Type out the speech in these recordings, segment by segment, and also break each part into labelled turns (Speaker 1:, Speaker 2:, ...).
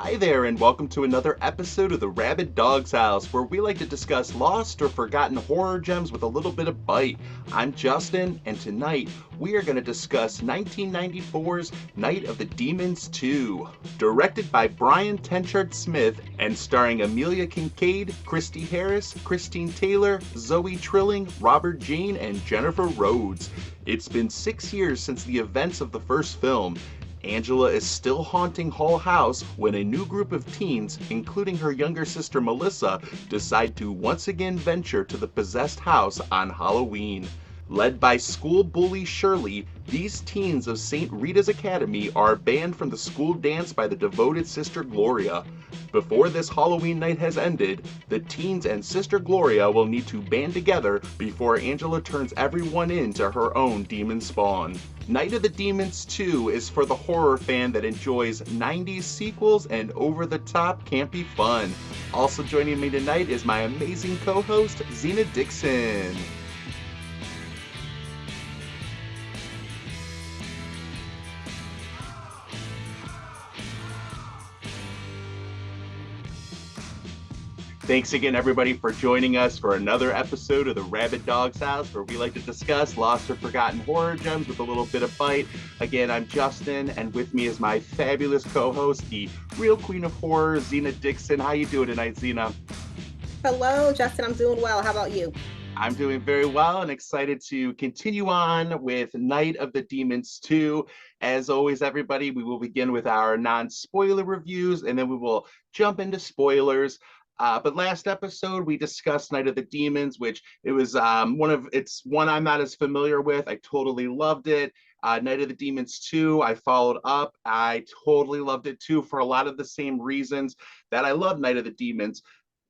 Speaker 1: Hi there, and welcome to another episode of the Rabid Dog's House, where we like to discuss lost or forgotten horror gems with a little bit of bite. I'm Justin, and tonight we are going to discuss 1994's Night of the Demons 2, directed by Brian Trenchard-Smith and starring Amelia Kinkade, Cristi Harris, Christine Taylor, Zoe Trilling, Robert Jayne, and Jennifer Rhodes. It's been 6 years since the events of the first film. Angela is still haunting Hull House when a new group of teens, including her younger sister Melissa, decide to once again venture to the possessed house on Halloween. Led by school bully Shirley, these teens of St. Rita's Academy are banned from the school dance by the devoted Sister Gloria. Before this Halloween night has ended, the teens and Sister Gloria will need to band together before Angela turns everyone into her own demon spawn. Night of the Demons 2 is for the horror fan that enjoys 90s sequels and over-the-top campy fun. Also joining me tonight is my amazing co-host, Zena Dixon. Thanks again, everybody, for joining us for another episode of the Rabid Dog's House, where we like to discuss lost or forgotten horror gems with a little bit of bite. Again, I'm Justin, and with me is my fabulous co-host, the real queen of horror, Zena Dixon. How you doing tonight, Zena?
Speaker 2: Hello, Justin. I'm doing well. How about you?
Speaker 1: I'm doing very well and excited to continue on with Night of the Demons 2. As always, everybody, we will begin with our non-spoiler reviews, and then we will jump into spoilers. But last episode we discussed Night of the Demons, which it was one I'm not as familiar with. I totally loved it. Night of the Demons 2, I followed up. I totally loved it too for a lot of the same reasons that I love Night of the Demons.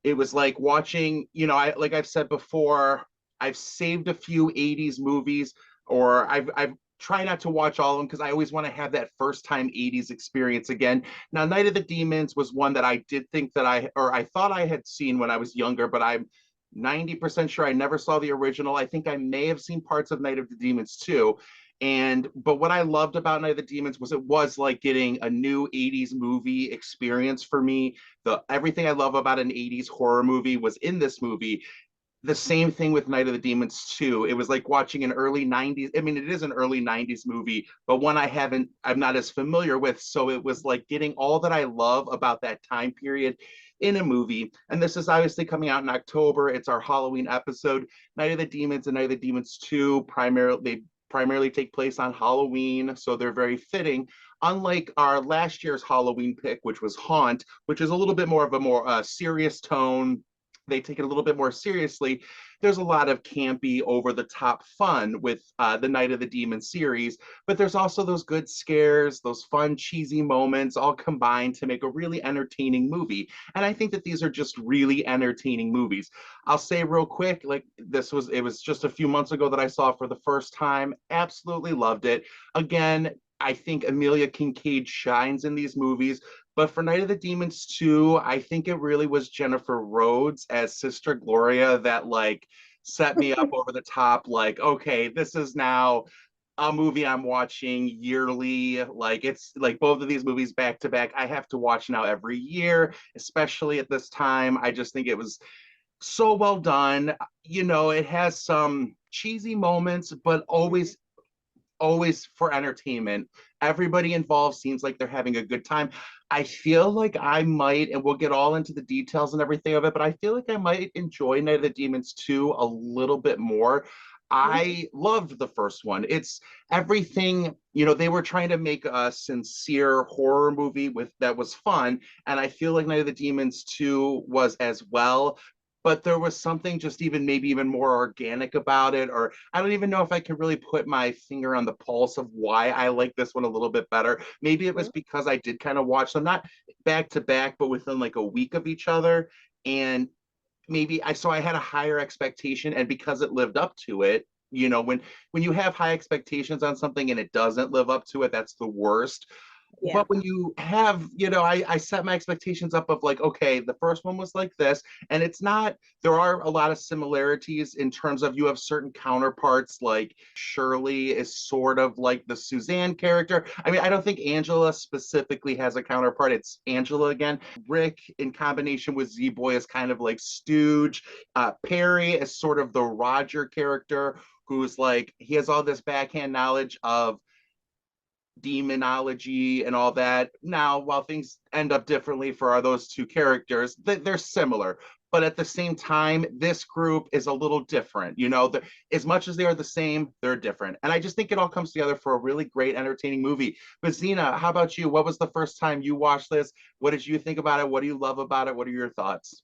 Speaker 1: It was like watching, like I've said before, I've saved a few 80s movies, or I've try not to watch all of them because I always want to have that first time 80s experience again. Now, Night of the Demons was one that I did think that I thought I had seen when I was younger, but I'm 90% sure I never saw the original. I think I may have seen parts of Night of the Demons too. But what I loved about Night of the Demons was it was like getting a new 80s movie experience for me. Everything I love about an 80s horror movie was in this movie. The same thing with Night of the Demons 2. It was like watching an early 90s. I mean, it is an early 90s movie, but one I'm not as familiar with. So it was like getting all that I love about that time period in a movie. And this is obviously coming out in October. It's our Halloween episode. Night of the Demons and Night of the Demons 2 primarily take place on Halloween, so they're very fitting. Unlike our last year's Halloween pick, which was Haunt, which is a little bit more of a more serious tone. They take it a little bit more seriously. There's a lot of campy, over-the-top fun with the Night of the Demon series, but there's also those good scares, those fun, cheesy moments, all combined to make a really entertaining movie. And I think that these are just really entertaining movies. I'll say real quick, like it was just a few months ago that I saw it for the first time. Absolutely loved it. Again, I think Amelia Kinkade shines in these movies. But for Night of the Demons 2, I think it really was Jennifer Rhodes as Sister Gloria that like set me up over the top. Like, okay, this is now a movie I'm watching yearly. Like it's like both of these movies back to back. I have to watch now every year, especially at this time. I just think it was so well done. It has some cheesy moments, but always for entertainment. Everybody involved seems like they're having a good time. I feel like I might, and we'll get all into the details and everything of it, but I feel like I might enjoy Night of the Demons 2 a little bit more. I loved the first one. It's everything, they were trying to make a sincere horror movie with that was fun, and I feel like Night of the Demons 2 was as well, but there was something just maybe even more organic about it, or I don't even know if I can really put my finger on the pulse of why I like this one a little bit better. Maybe it was because I did kind of watch them not back to back, but within like a week of each other, and I had a higher expectation, and because it lived up to it, when you have high expectations on something and it doesn't live up to it, that's the worst.
Speaker 2: Yeah.
Speaker 1: But when you have, I set my expectations up of like, okay, the first one was like this, and it's not, there are a lot of similarities in terms of you have certain counterparts, like Shirley is sort of like the Suzanne character. I mean, I don't think Angela specifically has a counterpart. It's Angela again. Rick, in combination with Z-Boy, is kind of like Stooge. Perry is sort of the Roger character, who's like, he has all this backhand knowledge of demonology and all that. Now, while things end up differently for those two characters, they're similar. But at the same time, this group is a little different. As much as they are the same, they're different. And I just think it all comes together for a really great, entertaining movie. But Zena, how about you? What was the first time you watched this? What did you think about it? What do you love about it? What are your thoughts?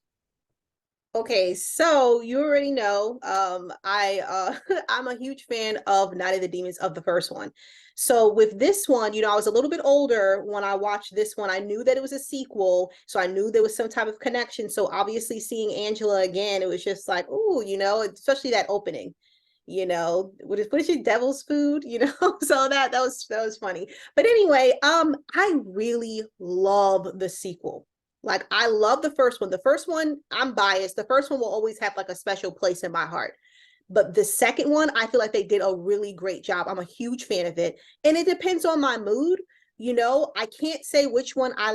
Speaker 2: Okay, so you already know, I'm a huge fan of Night of the Demons, of the first one. So with this one, I was a little bit older when I watched this one. I knew that it was a sequel, so I knew there was some type of connection. So obviously seeing Angela again, it was just like, ooh, especially that opening. What is your devil's food? So that was funny. But anyway, I really love the sequel. Like, I love the first one. The first one, I'm biased. The first one will always have like a special place in my heart. But the second one, I feel like they did a really great job. I'm a huge fan of it. And it depends on my mood. I can't say which one I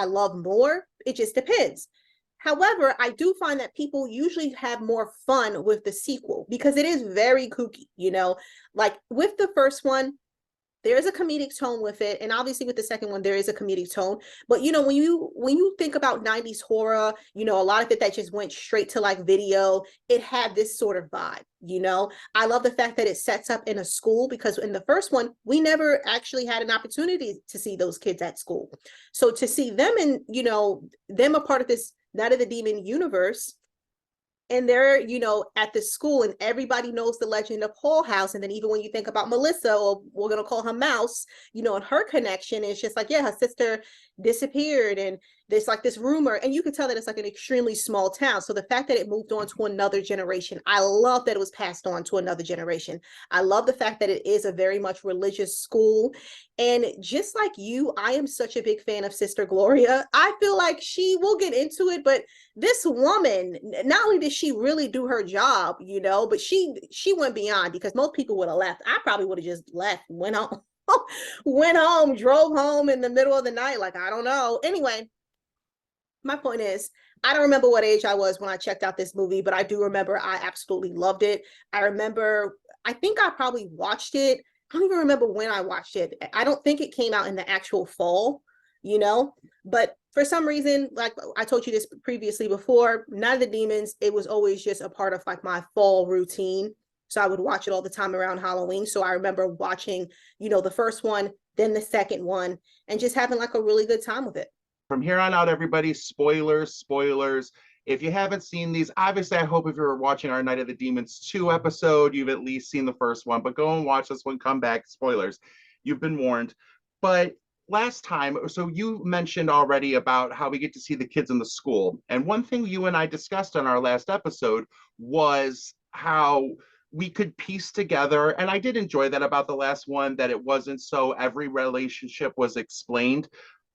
Speaker 2: love more. It just depends. However, I do find that people usually have more fun with the sequel because it is very kooky. Like with the first one, there is a comedic tone with it, and obviously with the second one there is a comedic tone. But when you think about 90s horror, a lot of it that just went straight to like video, it had this sort of vibe. I love the fact that it sets up in a school, because in the first one we never actually had an opportunity to see those kids at school. So to see them and them a part of this Night of the Demon universe, and they're at the school, and everybody knows the legend of Hall House. And then even when you think about Melissa, or we're going to call her Mouse, and her connection is just like, yeah, her sister disappeared, and there's like this rumor, and you can tell that it's like an extremely small town. So the fact that it moved on to another generation, I love that it was passed on to another generation. I love the fact that it is a very much religious school. And just like you, I am such a big fan of Sister Gloria. I feel like we'll get into it, but this woman, not only did she really do her job, but she went beyond, because most people would have left. I probably would have just left, went home, went home, drove home in the middle of the night. Like, I don't know. Anyway, my point is, I don't remember what age I was when I checked out this movie, but I do remember I absolutely loved it. I think I probably watched it. I don't even remember when I watched it. I don't think it came out in the actual fall, but for some reason, like I told you this previously before, Night of the Demons, it was always just a part of like my fall routine. So I would watch it all the time around Halloween. So I remember watching, the first one, then the second one, and just having like a really good time with it.
Speaker 1: From here on out, everybody, spoilers, spoilers. If you haven't seen these, obviously, I hope if you're watching our Night of the Demons 2 episode, you've at least seen the first one, but go and watch this one, come back, spoilers. You've been warned. But last time, so you mentioned already about how we get to see the kids in the school. And one thing you and I discussed on our last episode was how we could piece together, and I did enjoy that about the last one, that it wasn't so every relationship was explained.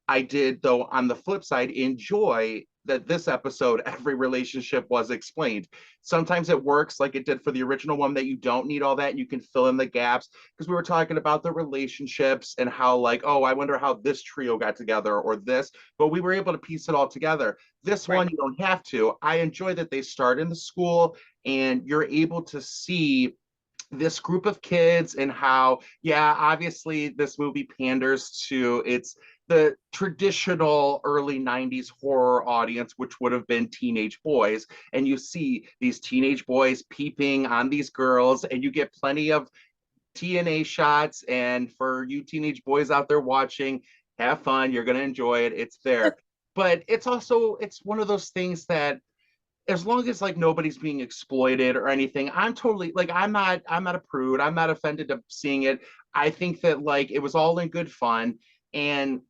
Speaker 1: I did, though, on the flip side, enjoy that this episode, every relationship was explained. Sometimes it works like it did for the original one, that you don't need all that and you can fill in the gaps, because we were talking about the relationships and how like, oh, I wonder how this trio got together or this, but we were able to piece it all together. This one, you don't have to. I enjoy that they start in the school and you're able to see this group of kids and how, yeah, obviously this movie panders to the traditional early 90s horror audience, which would have been teenage boys. And you see these teenage boys peeping on these girls, and you get plenty of TNA shots. And for you teenage boys out there watching, have fun. You're going to enjoy it. It's there. But it's one of those things that, as long as like nobody's being exploited or anything, I'm totally like, I'm not a prude. I'm not offended of seeing it. I think that like it was all in good fun. And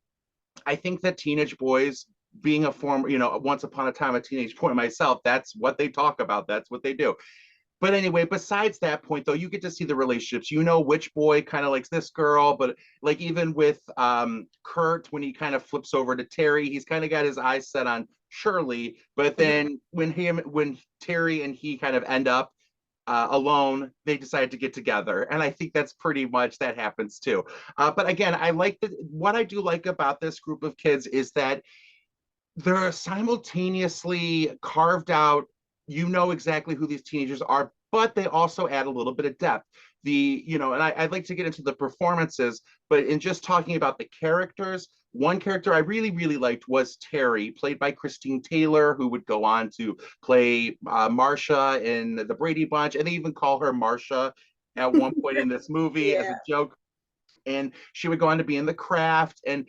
Speaker 1: I think that teenage boys, being a former, once upon a time a teenage boy myself, that's what they talk about. That's what they do. But anyway, besides that point, though, you get to see the relationships. You know which boy kind of likes this girl, but like even with Kurt, when he kind of flips over to Terry, he's kind of got his eyes set on Shirley. But then when Terry and he kind of end up alone, they decide to get together, and I think that's pretty much that happens too. But again, I like that. What I do like about this group of kids is that they're simultaneously carved out. You know exactly who these teenagers are, but they also add a little bit of depth. And I'd like to get into the performances, but in just talking about the characters, one character I really, really liked was Terry, played by Christine Taylor, who would go on to play Marcia in the Brady Bunch, and they even call her Marcia at one point in this movie as
Speaker 2: Yeah.
Speaker 1: a joke. And she would go on to be in The Craft, and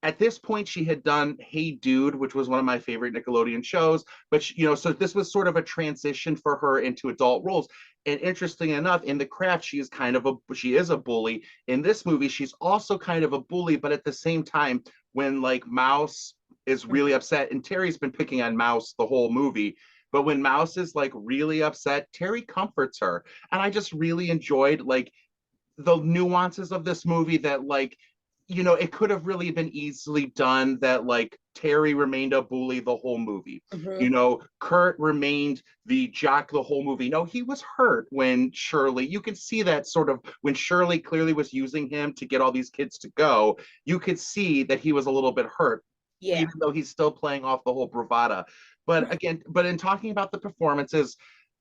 Speaker 1: at this point she had done Hey Dude, which was one of my favorite Nickelodeon shows, but so this was sort of a transition for her into adult roles. And interesting enough, in The Craft, she is a bully. In this movie, she's also kind of a bully, but at the same time, when like Mouse is really upset, and Terry's been picking on Mouse the whole movie, but when Mouse is like really upset, Terry comforts her. And I just really enjoyed like the nuances of this movie, that like it could have really been easily done that like Terry remained a bully the whole movie. Kurt remained the jock the whole movie. No, he was hurt when Shirley, you could see that sort of when Shirley clearly was using him to get all these kids to go, you could see that he was a little bit hurt,
Speaker 2: Yeah.
Speaker 1: even though he's still playing off the whole bravada. But in talking about the performances,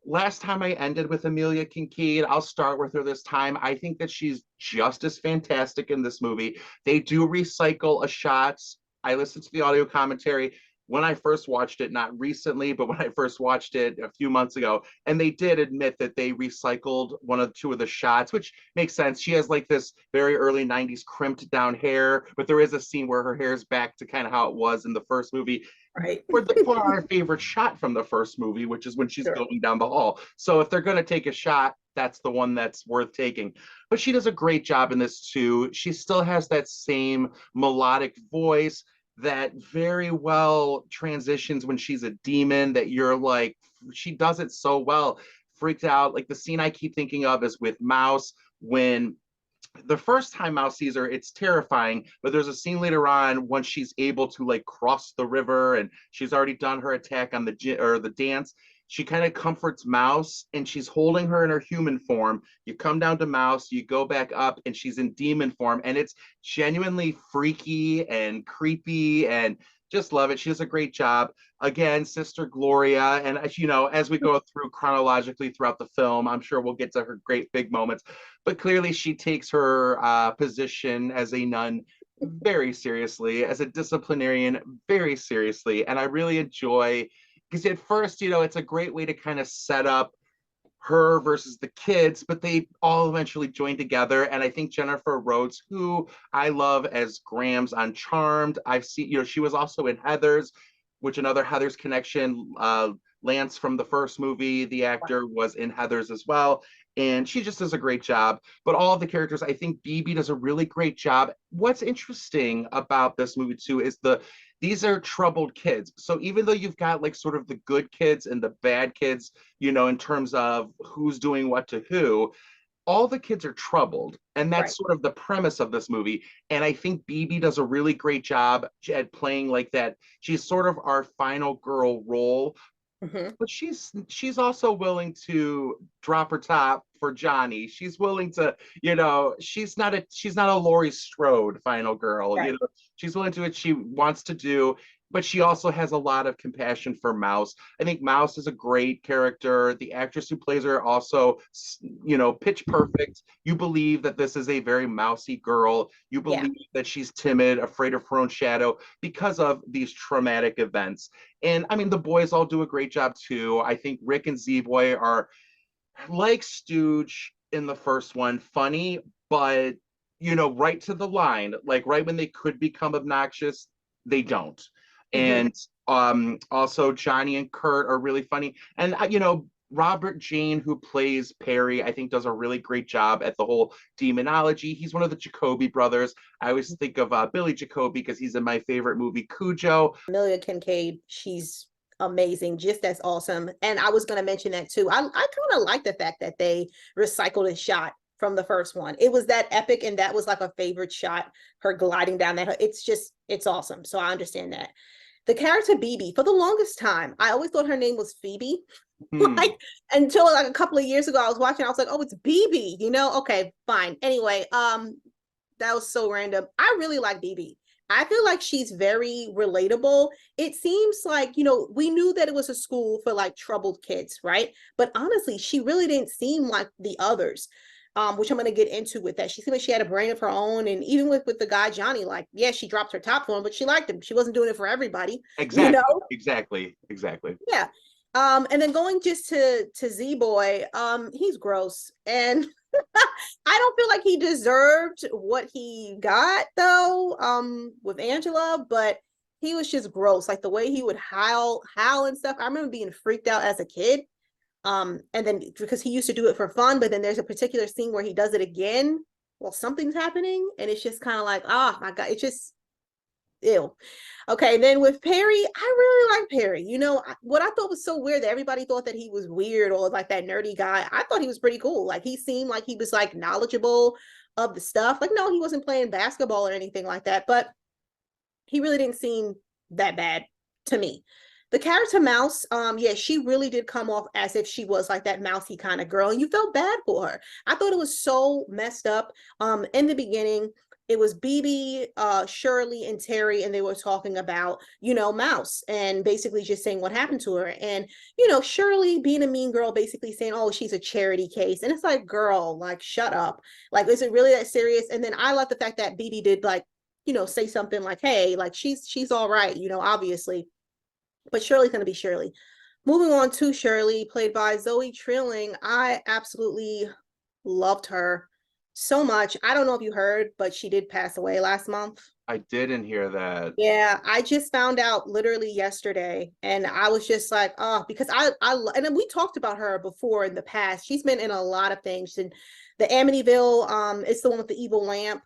Speaker 1: last time I ended with Amelia Kinkade. I'll start with her this time. I think that she's just as fantastic in this movie. They do recycle a shots. I listened to the audio commentary when I first watched it, not recently, but when I first watched it a few months ago, and they did admit that they recycled two of the shots, which makes sense. She has like this very early 90s crimped down hair, but there is a scene where her hair is back to kind of how it was in the first movie.
Speaker 2: Right.
Speaker 1: For our favorite shot from the first movie, which is when she's
Speaker 2: Sure.
Speaker 1: going down the hall. So if they're going to take a shot, that's the one that's worth taking. But she does a great job in this too. She still has that same melodic voice that very well transitions when she's a demon, that you're like, she does it so well. Freaked out. Like the scene I keep thinking of is with Mouse, when the first time Mouse sees her, it's terrifying. But there's a scene later on when she's able to like cross the river, and she's already done her attack on the dance. She kind of comforts Mouse, and she's holding her in her human form. You come down to Mouse, you go back up, and she's in demon form, and it's genuinely freaky and creepy, and just love it. She does a great job. Again, Sister Gloria, and as we go through chronologically throughout the film, I'm sure we'll get to her great big moments. But clearly, she takes her position as a nun very seriously, as a disciplinarian very seriously, and I really enjoy, because at first, it's a great way to kind of set up her versus the kids, but they all eventually join together. And I think Jennifer Rhodes, who I love as Grams on Charmed, I've seen, she was also in Heathers, which another Heathers connection. Lance from the first movie, the actor, was in Heathers as well. And she just does a great job. But all of the characters, I think BB does a really great job. What's interesting about this movie too is these are troubled kids. So even though you've got like sort of the good kids and the bad kids, in terms of who's doing what to who, all the kids are troubled. And that's sort of the premise of this movie. And I think BB does a really great job at playing like that. She's sort of our final girl role, but she's also willing to drop her top for Johnny. She's willing to, she's not a Laurie Strode final girl.
Speaker 2: Right.
Speaker 1: She's willing to do what she wants to do, but she also has a lot of compassion for Mouse. I think Mouse is a great character. The actress who plays her also, pitch perfect. You believe that this is a very mousy girl. You believe that she's timid, afraid of her own shadow because of these traumatic events. And I mean, the boys all do a great job too. I think Rick and Z-Boy are like Stooge in the first one, funny, but right to the line. Like right when they could become obnoxious, they don't. And also Johnny and Kurt are really funny. And Robert Jayne, who plays Perry, I think does a really great job at the whole demonology. He's one of the Jacoby brothers. I always think of Billy Jacoby because he's in my favorite movie, Cujo.
Speaker 2: Amelia Kinkade, she's amazing, just as awesome. And I was going to mention that too. I kind of like the fact that they recycled a shot from the first one. It was that epic, and that was like a favorite shot, her gliding down that. It's awesome. So I understand that. The character BB, for the longest time, I always thought her name was Phoebe. Like until like a couple of years ago, I was watching, I was like, oh, it's BB, okay, fine. Anyway, that was so random. I really like BB. I feel like she's very relatable. It seems like, we knew that it was a school for like troubled kids, right? But honestly, she really didn't seem like the others, which I'm going to get into with that. She seemed like she had a brain of her own. And even with the guy, Johnny, like, yeah, she dropped her top for him, but she liked him. She wasn't doing it for everybody.
Speaker 1: Exactly.
Speaker 2: Yeah. And then going just to Z-Boy, he's gross. And I don't feel like he deserved what he got though, with Angela, but he was just gross. Like the way he would howl and stuff. I remember being freaked out as a kid. And then because he used to do it for fun, but then there's a particular scene where he does it again while something's happening, and it's just kind of like, oh my God, it's just ew. Okay, then with Perry, I really like Perry. What I thought was so weird that everybody thought that he was weird or like that nerdy guy. I thought he was pretty cool. Like he seemed like he was like knowledgeable of the stuff. Like, no, he wasn't playing basketball or anything like that, but he really didn't seem that bad to me. The character Mouse, yeah, she really did come off as if she was like that mousy kind of girl, and you felt bad for her. I thought it was so messed up. In the beginning, it was BB, Shirley, and Terry, and they were talking about, Mouse, and basically just saying what happened to her. And, Shirley being a mean girl, basically saying, oh, she's a charity case. And it's like, girl, like, shut up. Like, is it really that serious? And then I love the fact that BB did, like, say something like, hey, like, she's all right, obviously. But Shirley's going to be Shirley. Moving on to Shirley, played by Zoe Trilling. I absolutely loved her so much. I don't know if you heard, but she did pass away last month.
Speaker 1: I didn't hear that.
Speaker 2: Yeah, I just found out literally yesterday, and I was just like, oh, because and then we talked about her before in the past. She's been in a lot of things. And the Amityville, it's the one with the evil lamp.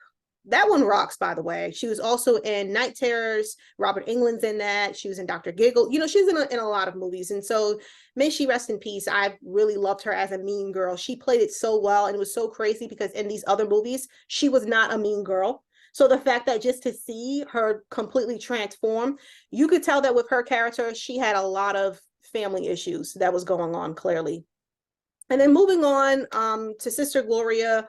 Speaker 2: That one rocks, by the way. She was also in Night Terrors. Robert Englund's in that. She was in Dr. Giggle. She's in a lot of movies. And so may she rest in peace. I really loved her as a mean girl. She played it so well, and it was so crazy because in these other movies, she was not a mean girl. So the fact that just to see her completely transform, you could tell that with her character, she had a lot of family issues that was going on, clearly. And then moving on to Sister Gloria,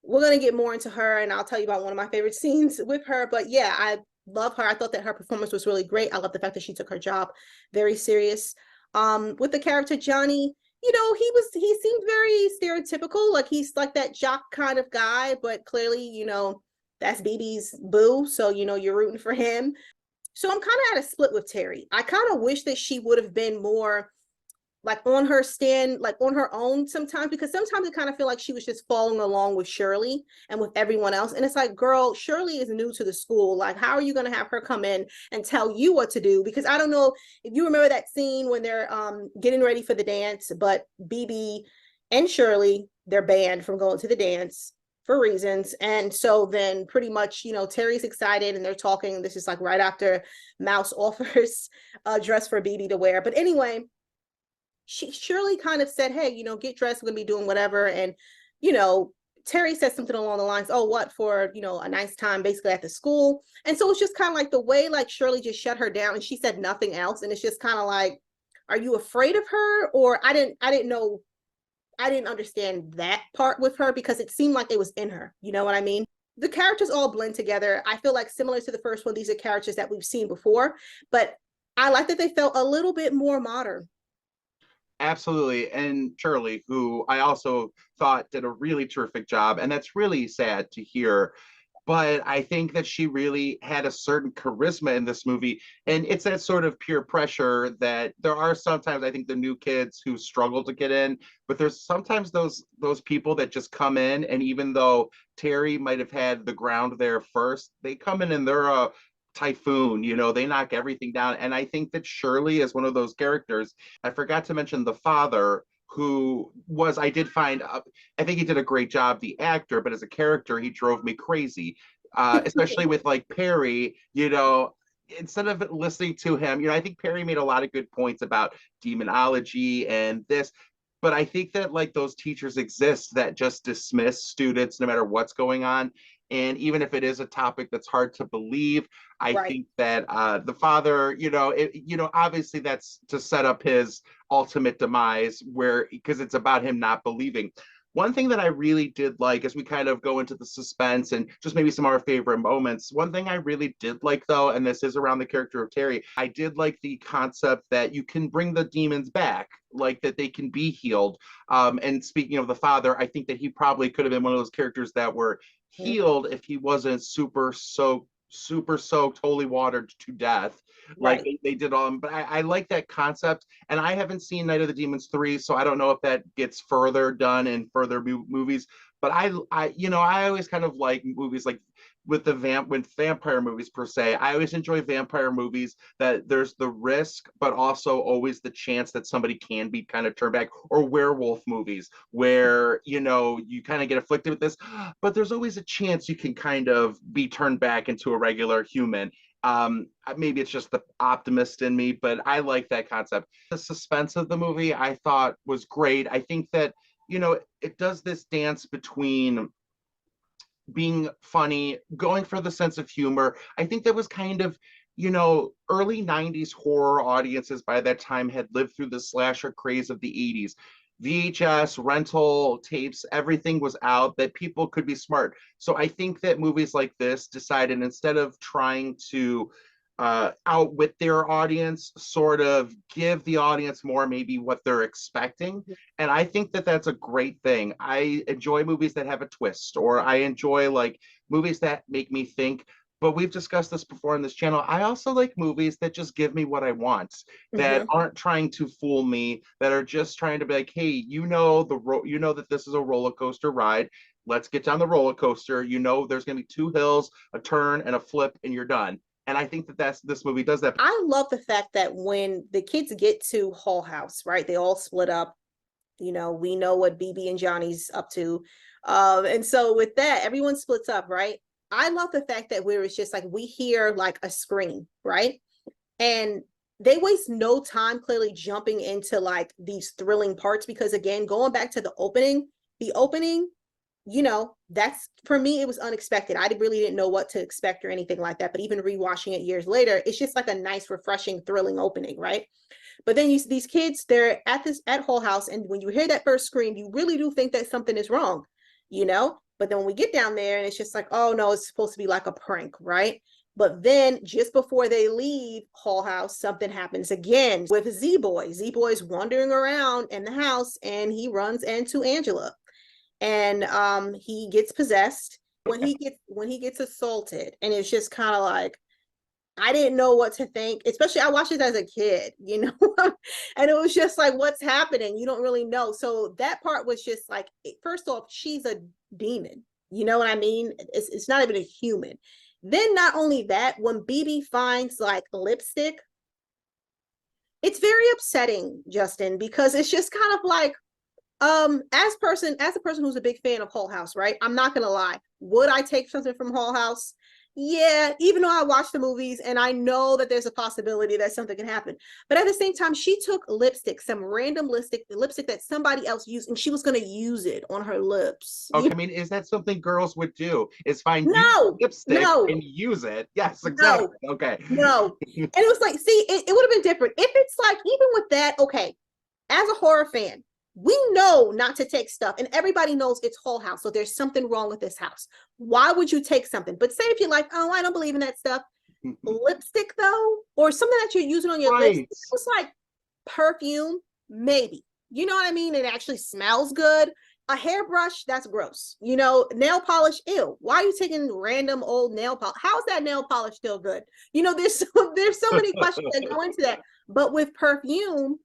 Speaker 2: we're going to get more into her, and I'll tell you about one of my favorite scenes with her. But yeah, I love her. I thought that her performance was really great. I love the fact that she took her job very serious. With the character Johnny, he seemed very stereotypical. Like he's like that jock kind of guy, but clearly, that's BB's boo. So, you're rooting for him. So I'm kind of at a split with Terry. I kind of wish that she would have been more like on her stand, like on her own sometimes, because sometimes I kind of feel like she was just following along with Shirley and with everyone else. And it's like, girl, Shirley is new to the school. Like, how are you going to have her come in and tell you what to do? Because I don't know if you remember that scene when they're getting ready for the dance, but BB and Shirley, they're banned from going to the dance for reasons. And so then pretty much, Terry's excited and they're talking. This is like right after Mouse offers a dress for BB to wear. But anyway, Shirley kind of said, hey, get dressed, we're gonna be doing whatever. And Terry said something along the lines, oh, what for, a nice time basically at the school. And so it's just kind of like the way like Shirley just shut her down and she said nothing else. And it's just kind of like, are you afraid of her? Or I didn't know, I didn't understand that part with her because it seemed like it was in her. You know what I mean? The characters all blend together. I feel like similar to the first one, these are characters that we've seen before, but I like that they felt a little bit more modern.
Speaker 1: Absolutely. And Shirley, who I also thought did a really terrific job, and that's really sad to hear. But I think that she really had a certain charisma in this movie. And it's that sort of peer pressure that there are sometimes, I think, the new kids who struggle to get in, but there's sometimes those people that just come in, and even though Terry might have had the ground there first, they come in and they're a typhoon, they knock everything down. And I think that Shirley is one of those characters. I forgot to mention the father, who was, I did find, I think he did a great job, the actor, but as a character, he drove me crazy, especially with like Perry, instead of listening to him, I think Perry made a lot of good points about demonology and this, but I think that like those teachers exist that just dismiss students no matter what's going on. And even if it is a topic that's hard to believe, I
Speaker 2: Right.
Speaker 1: think that the father, obviously that's to set up his ultimate demise, where because it's about him not believing. One thing that I really did like as we kind of go into the suspense and just maybe some of our favorite moments, one thing I really did like though, and this is around the character of Terry, I did like the concept that you can bring the demons back, like that they can be healed. And speaking of the father, I think that he probably could have been one of those characters that were healed if he wasn't super soaked, holy watered to death like
Speaker 2: Right.
Speaker 1: they did on. But I like that concept, and I haven't seen Night of the Demons 3, so I don't know if that gets further done in further movies. But I always kind of like movies like with vampire movies per se. I always enjoy vampire movies that there's the risk, but also always the chance that somebody can be kind of turned back, or werewolf movies where you kind of get afflicted with this, but there's always a chance you can kind of be turned back into a regular human. Maybe it's just the optimist in me, but I like that concept. The suspense of the movie I thought was great. I think that it does this dance between being funny, going for the sense of humor. I think that was kind of, early 90s horror audiences by that time had lived through the slasher craze of the 80s. VHS, rental tapes, everything was out that people could be smart. So I think that movies like this decided instead of trying to outwit their audience, sort of give the audience more maybe what they're expecting. And I think that that's a great thing. I enjoy movies that have a twist, or I enjoy like movies that make me think. But we've discussed this before on this channel. I also like movies that just give me what I want, that aren't trying to fool me, that are just trying to be like, hey, you know that this is a roller coaster ride. Let's get down the roller coaster. There's going to be two hills, a turn, and a flip, and you're done. And I think that this movie does that.
Speaker 2: I love the fact that when the kids get to Hull House, right, they all split up. We know what BB and Johnny's up to. And so with that, everyone splits up, right? I love the fact that where it's just like we hear like a scream, right? And they waste no time clearly jumping into like these thrilling parts, because again, going back to the opening, that's, for me, it was unexpected. I really didn't know what to expect or anything like that. But even rewatching it years later, it's just like a nice, refreshing, thrilling opening, right? But then these kids, they're at Hull House, and when you hear that first scream, you really do think that something is wrong, But then when we get down there, and it's just like, oh no, it's supposed to be like a prank, right? But then just before they leave Hull House, something happens again with Z-Boy. Z-Boy's wandering around in the house, and he runs into Angela. And he gets possessed when he gets assaulted, and it's just kind of like, I didn't know what to think, especially I watched it as a kid, and it was just like, what's happening? You don't really know. So that part was just like, first off, she's a demon, you know what I mean? It's not even a human. Then not only that, when BB finds like lipstick, it's very upsetting, Justin, because it's just kind of like, as a person who's a big fan of Hull House, right? I'm not gonna lie. Would I take something from Hull House? Yeah, even though I watched the movies and I know that there's a possibility that something can happen. But at the same time, she took lipstick, some random lipstick that somebody else used, and she was gonna use it on her lips.
Speaker 1: Okay, I mean, is that something girls would do? Is find lipstick
Speaker 2: No,
Speaker 1: and use it? Yes, exactly.
Speaker 2: no,
Speaker 1: Okay.
Speaker 2: no. And it was like, see, it would have been different. If it's like, even with that, okay, as a horror fan, we know not to take stuff, and everybody knows it's Hull House, so there's something wrong with this house. Why would you take something? But say if you're like, oh, I don't believe in that stuff. Lipstick though, or something that you're using on your lips, it's like perfume, maybe. You know what I mean? It actually smells good. A hairbrush, that's gross. Nail polish, ew. Why are you taking random old nail polish? How is that nail polish still good? There's so many questions that go into that. But with perfume,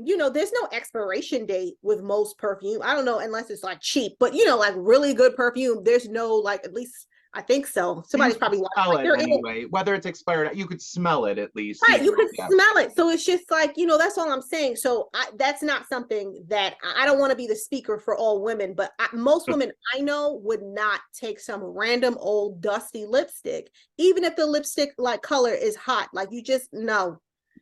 Speaker 2: there's no expiration date with most perfume. I don't know, unless it's like cheap, but like really good perfume, there's no, like, at least I think so.
Speaker 1: You
Speaker 2: Somebody's
Speaker 1: could
Speaker 2: probably watching.
Speaker 1: smell
Speaker 2: Like
Speaker 1: it
Speaker 2: there is.
Speaker 1: anyway, whether it's expired, you could smell it at least,
Speaker 2: Right, you can
Speaker 1: yeah.
Speaker 2: smell it. So it's just like, that's all I'm saying. So that's not something that I don't want to be the speaker for all women, but most women I know would not take some random old dusty lipstick, even if the lipstick like color is hot. Like you just no.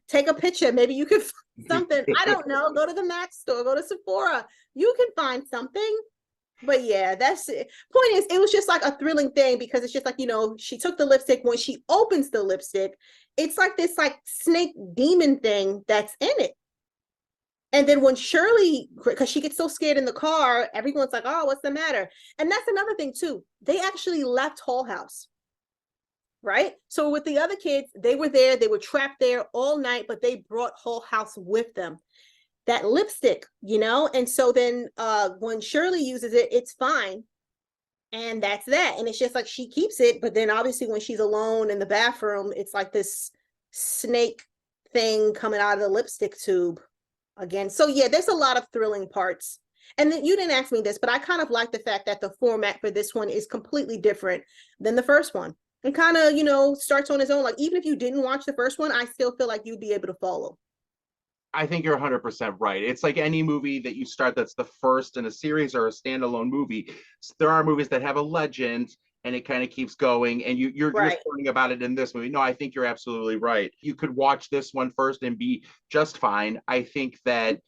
Speaker 2: Take a picture. Maybe you could find something. I don't know. Go to the MAC store, go to Sephora. You can find something. But yeah, that's it. Point is, it was just like a thrilling thing because it's just like, she took the lipstick. When she opens the lipstick, it's like this like snake demon thing that's in it. And then when Shirley, because she gets so scared in the car, everyone's like, oh, what's the matter? And that's another thing too. They actually left Hall House, right? So with the other kids, they were there, they were trapped there all night, but they brought Hall House with them. That lipstick, and so then when Shirley uses it, it's fine, and that's that. And it's just like she keeps it, but then obviously when she's alone in the bathroom, it's like this snake thing coming out of the lipstick tube again. So yeah, there's a lot of thrilling parts. And then you didn't ask me this, but I kind of like the fact that the format for this one is completely different than the first one, and kind of starts on its own. Like even if you didn't watch the first one, I still feel like you'd be able to follow.
Speaker 1: I think you're 100% right. It's like any movie that you start that's the first in a series or a standalone movie. There are movies that have a legend and it kind of keeps going, and you're
Speaker 2: Right.
Speaker 1: learning about it in this movie. No, I think you're absolutely right. You could watch this one first and be just fine. I think that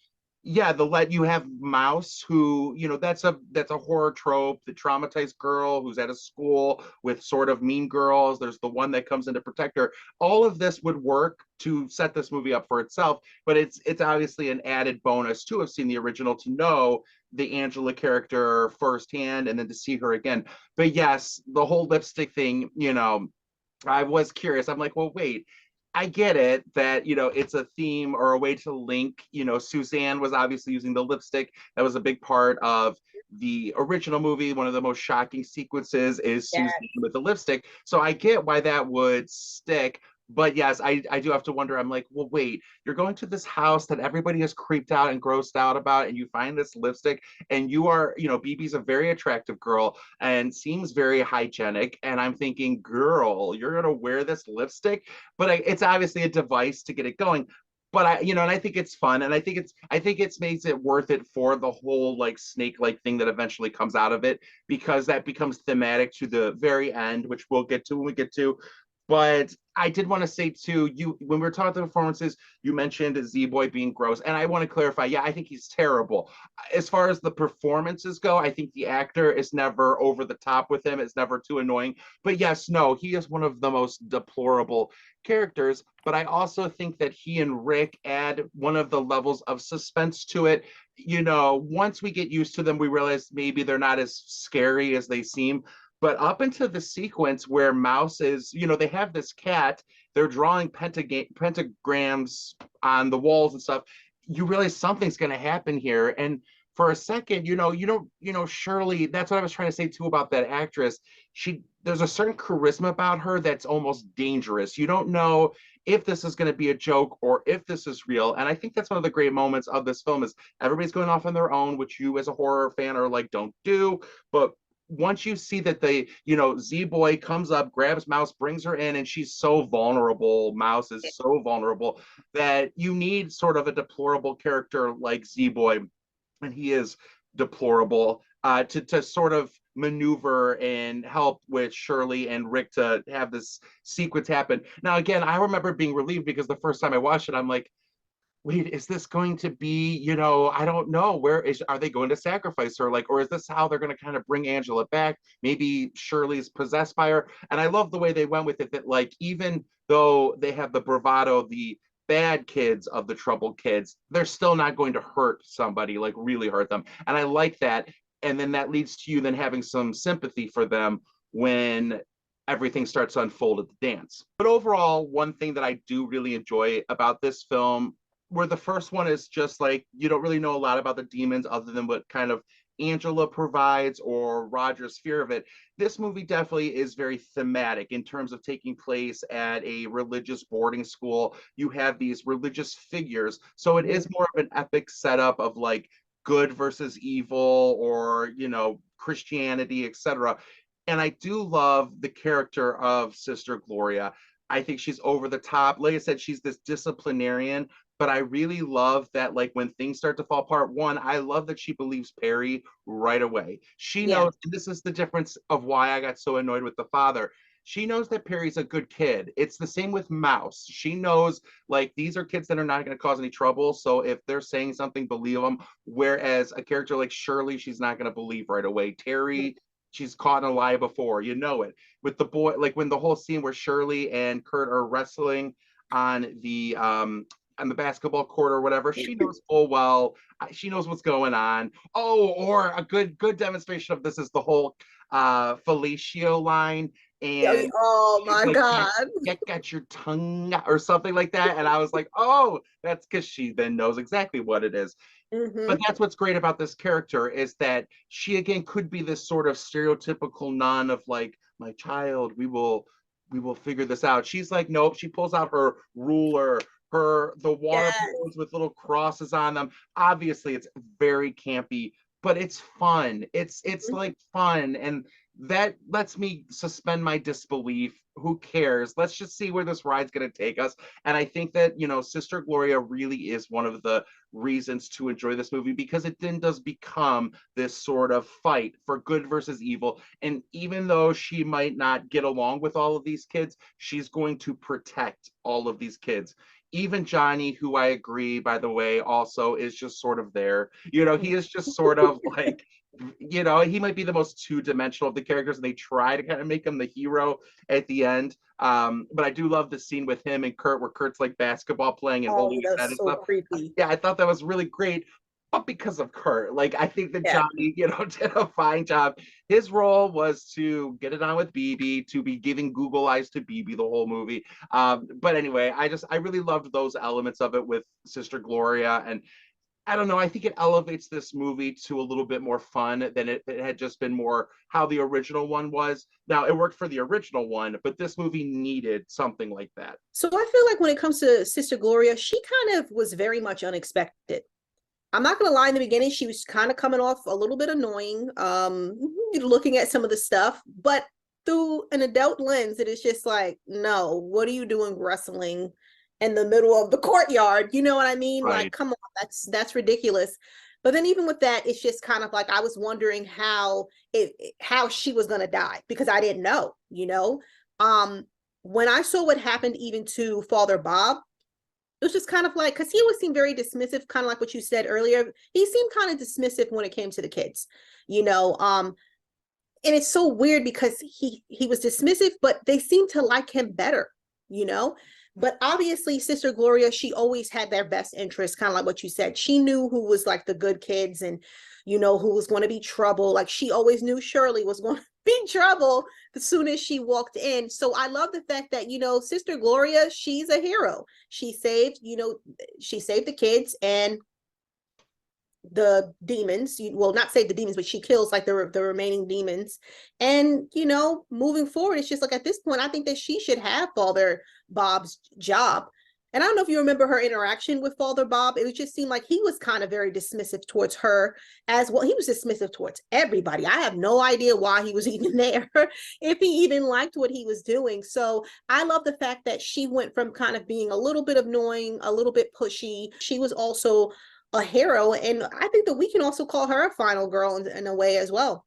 Speaker 1: yeah, you have Mouse, who that's a horror trope, the traumatized girl who's at a school with sort of mean girls. There's the one that comes in to protect her. All of this would work to set this movie up for itself, but it's obviously an added bonus to have seen the original, to know the Angela character firsthand and then to see her again. But yes, the whole lipstick thing, I was curious. I'm like, well, wait, I get it that it's a theme or a way to link. Suzanne was obviously using the lipstick. That was a big part of the original movie. One of the most shocking sequences is
Speaker 2: Yeah.
Speaker 1: Suzanne with the lipstick. So I get why that would stick. But yes, I do have to wonder. I'm like, well, wait, you're going to this house that everybody is creeped out and grossed out about, and you find this lipstick, and you are, BB's a very attractive girl and seems very hygienic. And I'm thinking, girl, you're going to wear this lipstick? But it's obviously a device to get it going. But and I think it's fun, and I think it's makes it worth it for the whole like snake-like thing that eventually comes out of it, because that becomes thematic to the very end, which we'll get to when we get to. But I did want to say too, when we were talking about the performances, you mentioned Z-Boy being gross, and I want to clarify. Yeah, I think he's terrible. As far as the performances go, I think the actor is never over the top with him. It's never too annoying. But yes, no, he is one of the most deplorable characters. But I also think that he and Rick add one of the levels of suspense to it. Once we get used to them, we realize maybe they're not as scary as they seem. But up into the sequence where Mouse is, they have this cat, they're drawing pentagrams on the walls and stuff. You realize something's going to happen here. And for a second, Shirley, that's what I was trying to say too about that actress. There's a certain charisma about her that's almost dangerous. You don't know if this is going to be a joke or if this is real. And I think that's one of the great moments of this film is everybody's going off on their own, which you as a horror fan are like, don't do. But once you see that Z-Boy comes up, grabs Mouse, brings her in, and she's so vulnerable, Mouse is so vulnerable, that you need sort of a deplorable character like Z-Boy, and he is deplorable, to sort of maneuver and help with Shirley and Rick to have this sequence happen. Now, again, I remember being relieved because the first time I watched it, I'm like, wait, is this going to be, I don't know, are they going to sacrifice her? Like, or is this how they're going to kind of bring Angela back? Maybe Shirley's possessed by her. And I love the way they went with it, that like, even though they have the bravado, the bad kids of the troubled kids, they're still not going to hurt somebody, like really hurt them. And I like that. And then that leads to you then having some sympathy for them when everything starts to unfold at the dance. But overall, one thing that I do really enjoy about this film, where the first one is just like you don't really know a lot about the demons other than what kind of Angela provides or Roger's fear of it. This movie definitely is very thematic in terms of taking place at a religious boarding school. You have these religious figures, so it is more of an epic setup of like good versus evil, or Christianity, etc. And I do love the character of Sister Gloria. I think she's over the top. Like I said, she's this disciplinarian, but I really love that, like, when things start to fall apart, one, I love that she believes Perry right away. She
Speaker 2: Yeah.
Speaker 1: knows, and this is the difference of why I got so annoyed with the father. She knows that Perry's a good kid. It's the same with Mouse. She knows, like, these are kids that are not going to cause any trouble. So if they're saying something, believe them. Whereas a character like Shirley, she's not going to believe right away. Terry, she's caught in a lie before, you know it. With the boy, like when the whole scene where Shirley and Kurt are wrestling on the basketball court or whatever, she knows full well, she knows what's going on. Oh, or a good demonstration of this is the whole fellatio line, and
Speaker 2: Oh
Speaker 1: she's
Speaker 2: my
Speaker 1: like,
Speaker 2: God.
Speaker 1: get your tongue out," or something like that. And I was like, oh, that's because she then knows exactly what it is. But
Speaker 2: Hmm.
Speaker 1: that's what's great about this character, is that she again could be this sort of stereotypical nun of like, my child, we will figure this out. She's like, nope. She pulls out her ruler, her the water
Speaker 2: Yes.
Speaker 1: balloons with little crosses on them. Obviously it's very campy, but it's fun. It's like fun, and that lets me suspend my disbelief. Who cares? Let's just see where this ride's going to take us. And I think that, Sister Gloria really is one of the reasons to enjoy this movie, because it then does become this sort of fight for good versus evil. And even though she might not get along with all of these kids, she's going to protect all of these kids. Even Johnny, who I agree, by the way, also is just sort of there. He is just sort of like, he might be the most two-dimensional of the characters, and they try to kind of make him the hero at the end. But I do love the scene with him and Kurt, where Kurt's like basketball playing and
Speaker 2: Oh,
Speaker 1: holding his head
Speaker 2: that's
Speaker 1: and
Speaker 2: so
Speaker 1: stuff.
Speaker 2: creepy.
Speaker 1: Yeah, I thought that was really great. But because of Kurt, like, I think that
Speaker 2: Yeah.
Speaker 1: Johnny, did a fine job. His role was to get it on with BB, to be giving Google eyes to BB the whole movie. But anyway, I really loved those elements of it with Sister Gloria, and I don't know. I think it elevates this movie to a little bit more fun than it had just been more how the original one was. Now, it worked for the original one, but this movie needed something like that.
Speaker 2: So I feel like when it comes to Sister Gloria, she kind of was very much unexpected. I'm not gonna lie, in the beginning, she was kind of coming off a little bit annoying, looking at some of the stuff, but through an adult lens, it is just like, no, what are you doing wrestling in the middle of the courtyard? You know what I mean? Like,
Speaker 1: Right.
Speaker 2: come on, that's ridiculous. But then even with that, it's just kind of like I was wondering how she was gonna die, because I didn't know. Um, when I saw what happened even to Father Bob, it was just kind of like, because he always seemed very dismissive, kind of like what you said earlier. He seemed kind of dismissive when it came to the kids, you know. And it's so weird because he was dismissive, but they seemed to like him better, you know. But obviously, Sister Gloria, she always had their best interest, kind of like what you said. She knew who was like the good kids, and who was going to be trouble. Like, she always knew Shirley was going to be trouble as soon as she walked in. So I love the fact that, Sister Gloria, she's a hero. She saved the kids and the demons. Well, not save the demons, but she kills like the remaining demons. And moving forward, it's just like, at this point, I think that she should have Father Bob's job. And I don't know if you remember her interaction with Father Bob. It just seemed like he was kind of very dismissive towards her as well. He was dismissive towards everybody. I have no idea why he was even there, if he even liked what he was doing. So I love the fact that she went from kind of being a little bit annoying, a little bit pushy. She was also a hero, and I think that we can also call her a final girl in a way as well.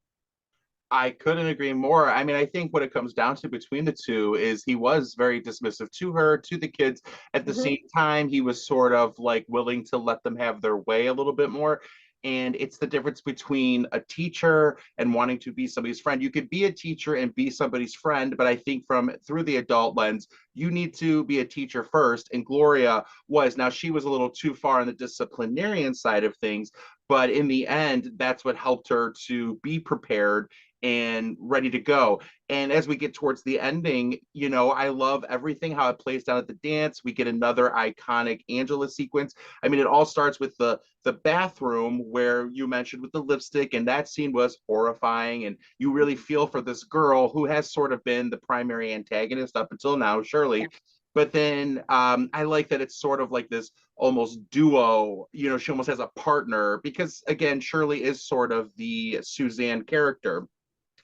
Speaker 1: I couldn't agree more. I mean, I think what it comes down to between the two is he was very dismissive to her, to the kids. At the
Speaker 2: Mhm.
Speaker 1: same time, he was sort of like willing to let them have their way a little bit more. And it's the difference between a teacher and wanting to be somebody's friend. You could be a teacher and be somebody's friend, but I think from through the adult lens, you need to be a teacher first. And Gloria was. Now, she was a little too far on the disciplinarian side of things, but in the end, that's what helped her to be prepared and ready to go. And as we get towards the ending, I love everything, how it plays down at the dance. We get another iconic Angela sequence. I mean, it all starts with the bathroom where you mentioned with the lipstick, and that scene was horrifying. And you really feel for this girl who has sort of been the primary antagonist up until now,
Speaker 2: Yeah.
Speaker 1: Shirley. But then I like that it's sort of like this almost duo. She almost has a partner, because again, Shirley is sort of the Suzanne character.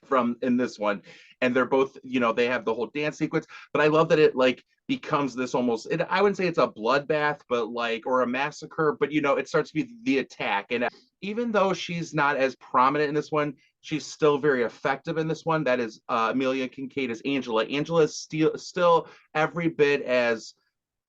Speaker 1: from in this one, and they're both, they have the whole dance sequence, but I love that it like becomes this almost, I wouldn't say it's a bloodbath, but like, or a massacre, but it starts to be the attack. And even though she's not as prominent in this one, she's still very effective in this one. That is Amelia Kinkade as Angela. Angela is still every bit as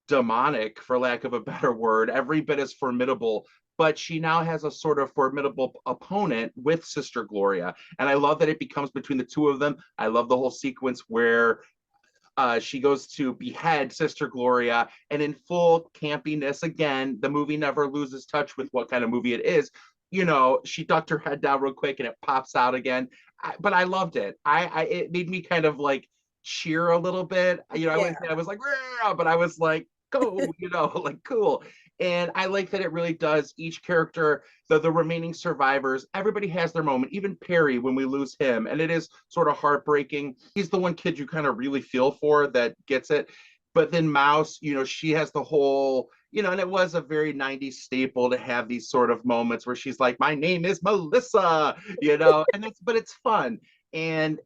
Speaker 1: demonic, for lack of a better word, every bit as formidable, but she now has a sort of formidable opponent with Sister Gloria. And I love that it becomes between the two of them. I love the whole sequence where she goes to behead Sister Gloria, and in full campiness, again, the movie never loses touch with what kind of movie it is. She ducked her head down real quick and it pops out again. But I loved it. It made me kind of like cheer a little bit. I wouldn't say I was like, but I was like, go, like cool. And I like that it really does each character, the remaining survivors, everybody has their moment, even Perry when we lose him. And it is sort of heartbreaking. He's the one kid you kind of really feel for that gets it. But then Mouse, she has the whole, and it was a very 90s staple to have these sort of moments where she's like, my name is Melissa, but it's fun. And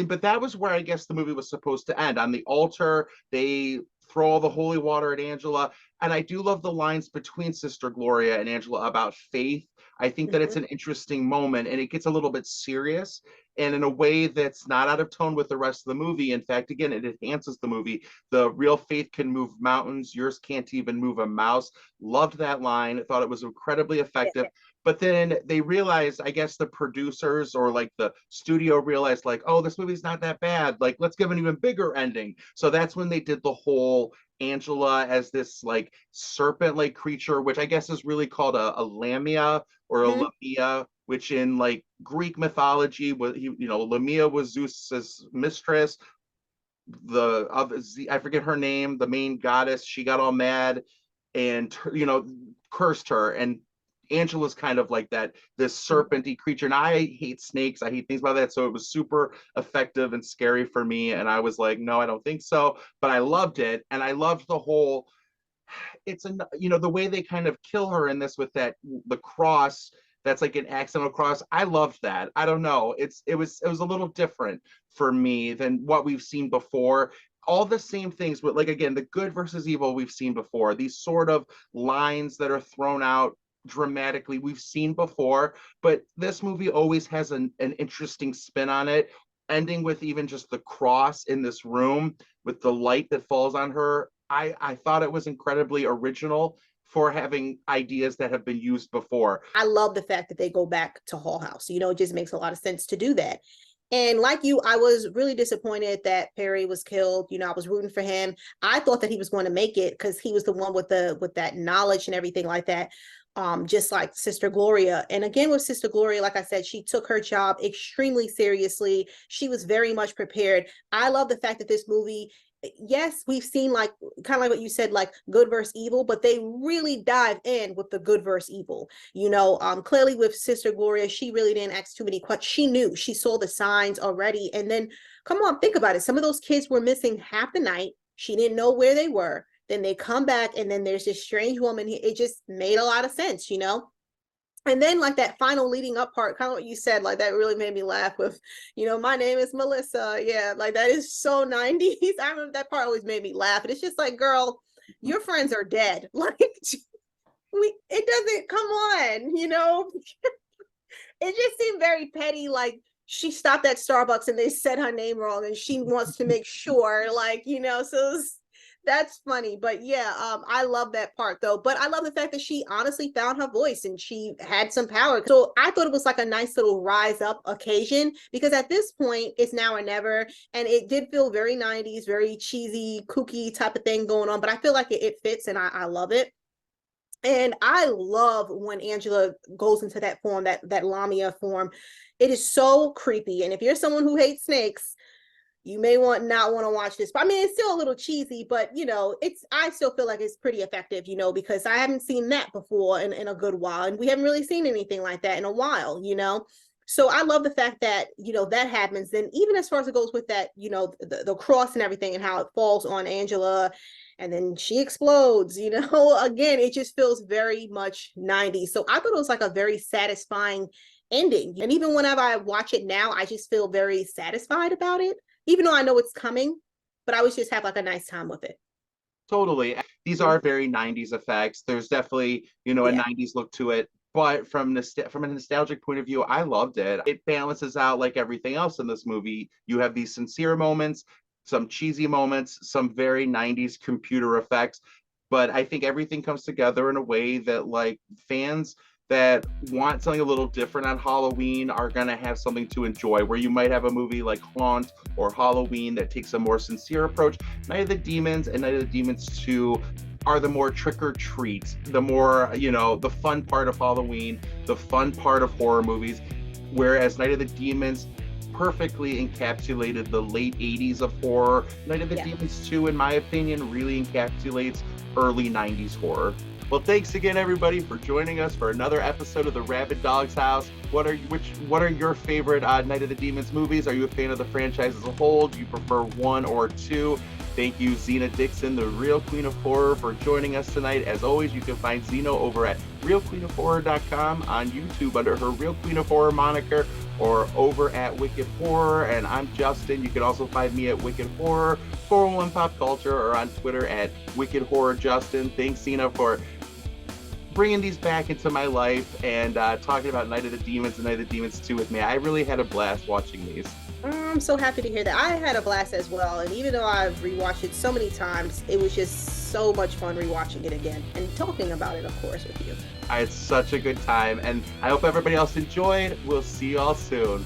Speaker 1: but that was where I guess the movie was supposed to end. On the altar, they throw all the holy water at Angela. And I do love the lines between Sister Gloria and Angela about faith. I think that it's an interesting moment, and it gets a little bit serious, and in a way that's not out of tone with the rest of the movie. In fact, again, it enhances the movie. The real faith can move mountains. Yours can't even move a mouse. Loved that line. I thought it was incredibly effective. But then they realized, I guess the producers or like the studio realized like, oh, this movie's not that bad. Like, let's give an even bigger ending. So that's when they did the whole Angela as this like serpent-like creature, which I guess is really called a lamia or a lamia, which in like Greek mythology was, Lamia was Zeus's mistress. I forget her name, the main goddess. She got all mad and cursed her, and Angela's kind of like that, this serpenty creature. And I hate snakes. I hate things about that. So it was super effective and scary for me. And I was like, no, I don't think so. But I loved it. And I loved the whole, the way they kind of kill her in this with the cross, that's like an accidental cross. I loved that. I don't know. It was a little different for me than what we've seen before. All the same things, but like, again, the good versus evil we've seen before. These sort of lines that are thrown out dramatically we've seen before, but this movie always has an interesting spin on it, ending with even just the cross in this room with the light that falls on her. I thought it was incredibly original for having ideas that have been used before.
Speaker 2: I love the fact that they go back to Hull House. It just makes a lot of sense to do that. And like you, I was really disappointed that Perry was killed. I was rooting for him. I thought that he was going to make it because he was the one with that knowledge and everything like that. Just like Sister Gloria. And again, with Sister Gloria, like I said, she took her job extremely seriously. She was very much prepared. I love the fact that this movie, yes, we've seen like kind of like what you said, like good versus evil, but they really dive in with the good versus evil. Clearly with Sister Gloria, she really didn't ask too many questions. She knew, she saw the signs already. And then come on, think about it. Some of those kids were missing half the night. She didn't know where they were. Then they come back, and then there's this strange woman here. It just made a lot of sense, And then like that final leading up part, kind of what you said, like that really made me laugh with, my name is Melissa. Yeah, like that is so 90s. I remember that part always made me laugh. And it's just like, girl, your friends are dead. Like it doesn't, come on, It just seemed very petty. Like she stopped at Starbucks and they said her name wrong and she wants to make sure, like, so that's funny. But yeah, I love that part though. But I love the fact that she honestly found her voice and she had some power. So I thought it was like a nice little rise up occasion, because at this point it's now or never. And it did feel very 90s, very cheesy, kooky type of thing going on. But I feel like it fits, and I love it. And I love when Angela goes into that form, that Lamia form. It is so creepy. And if you're someone who hates snakes, you may not want to watch this. But I mean, it's still a little cheesy, but I still feel like it's pretty effective, because I haven't seen that before in a good while. And we haven't really seen anything like that in a while, So I love the fact that, that happens. Then even as far as it goes with that, the cross and everything and how it falls on Angela and then she explodes, again, it just feels very much 90s. So I thought it was like a very satisfying ending. And even whenever I watch it now, I just feel very satisfied about it, even though I know it's coming, but I always just have like a nice time with it.
Speaker 1: Totally. These are very 90s effects. There's definitely, you know, a
Speaker 2: Yeah.
Speaker 1: 90s look to it. But from a nostalgic point of view, I loved it. It balances out like everything else in this movie. You have these sincere moments, some cheesy moments, some very 90s computer effects. But I think everything comes together in a way that like fans that want something a little different on Halloween are going to have something to enjoy. Where you might have a movie like Haunt or Halloween that takes a more sincere approach, Night of the Demons and Night of the Demons 2 are the more trick or treat, the more, you know, the fun part of Halloween, the fun part of horror movies. Whereas Night of the Demons perfectly encapsulated the late 80s of horror. Night of the Demons 2, in my opinion, really encapsulates early 90s horror. Well, thanks again, everybody, for joining us for another episode of the Rabid Dog's House. What are your favorite Night of the Demons movies? Are you a fan of the franchise as a whole? Do you prefer one or two? Thank you, Zena Dixon, the real queen of horror, for joining us tonight. As always, you can find Zena over at realqueenofhorror.com, on YouTube under her Real Queen of Horror moniker, or over at Wicked Horror. And I'm Justin. You can also find me at Wicked Horror, 401 Pop Culture, or on Twitter at Wicked Horror Justin. Thanks, Zena, for bringing these back into my life and talking about Night of the Demons and Night of the Demons 2 with me. I really had a blast watching these.
Speaker 2: I'm so happy to hear that. I had a blast as well. And even though I've rewatched it so many times, it was just so much fun rewatching it again and talking about it, of course, with you.
Speaker 1: I had such a good time, and I hope everybody else enjoyed. We'll see you all soon.